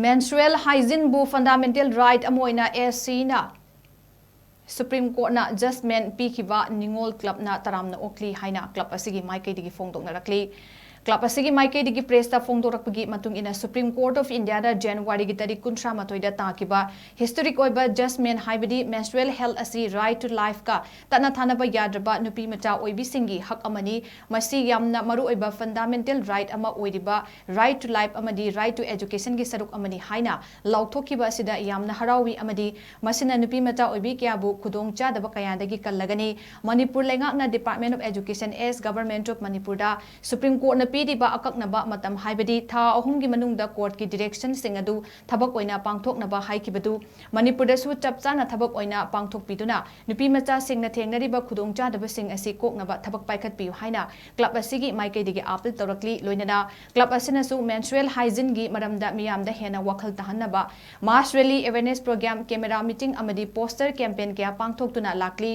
Menstrual hygiene bu fundamental right amoina SC na Supreme Court na judgment pikiba Ningol Club na taramna okli haina club asigi maikay digi fongdok na rakli Club asigi maikay digi presta fongdorakpagi matung ina Supreme Court of India da January gi tarik 13 da takiba historic oiba judgment haibadi menstrual health asi right to life ka tana thanaba yadraba nupi macha oibi singi hak amani masi yamna maru oiba fundamental right ama oidiba right to life amadi right to education gi saruk amani haina lauthokiba asida yamna harawi amadi masina nupi macha oibi kyabu khudong cha daba kayandagi kallagani Manipur lengakna Department of Education as Government of Manipur da Supreme Court na pidi ba akaknaba matam haibadi tha ahumgi manungda court ki direction sing adu thabak oina pangthoknaba haikibadu Manipur da su chapchana thabak oina pangthokpiduna nupi macha singna thengnari ba khudong cha daba sing asi koknaba thabak paikhat piu haina club asigi maikei digi appeal tawrakli loinana club asina su menstrual hygiene gi maramda miyamda hena wakhal tahanaba mass rally awareness program camera meeting amadi poster campaign kya pangthoktuna lakli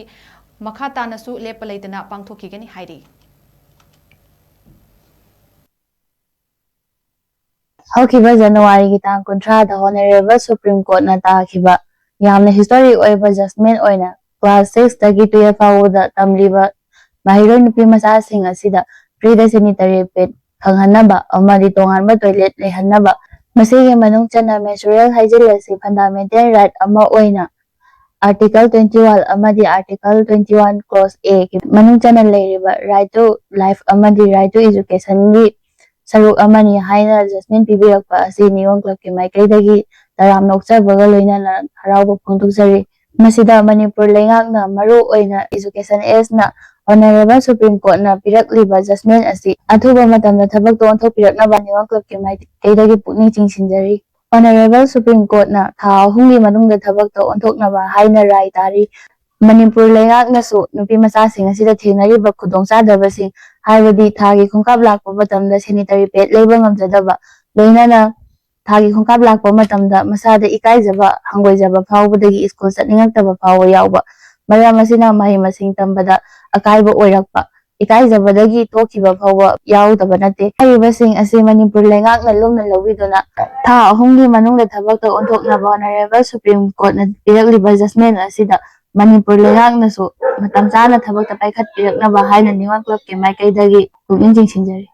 makha tana su lepalaitana pangthokigani hairi Haukiba January ki tang kontra the Honorable Supreme Court na takiba yamna historic oiba judgment oina class 6 dagi 12 fawda tamliba mahiro nupi macha sing asida free the sanitary pad khanghanaba amadi tonganba toilet lehanaba masige manung chana menstrual hygiene asi fundamental right ama oina Article 21 amadi Article 21 clause A ki manung chana leiriba right to life amadi right to education gi Saruk amani haina judgment pibirakpa asi Ningol Club ki maikaidagi taram nokchabaga loinana harauba phongdokjari masida Manipur lengakna maru oina education as na Honorable Supreme Court na pirakliba judgment asi athuba matamda thabak to onthokpiraknaba Ningol Club ki maikaidagi pukning chingsinjari Honorable Supreme Court na tha ahumgi manungda thabak to onthoknaba haina rai tari Manipur lengakna su nupi macha sing asida thengnariba khudongchadabasing haibadi thagi khongkap lakpa matamda sanitary pad leiba ngamjadaba loinana thagi khongkap lakpa matamda masada ikaijaba hangoijaba phawbadagi school chatningaktaba phawba yawba maram asina mahi masing tambada akaiba oirakpa ikaijabadagi thokiba phawba yawdaba nate haibasing asi Manipur lengakna lumna lawiduna tha ahumgi manungda thabak to onthoknaba Honorable Supreme Court na pirakliba judgment asida Manipur lengakna su matam chana thabak ta paikhat piraknaba haina Ningol Club ki maikaidagi pukning chingsinjari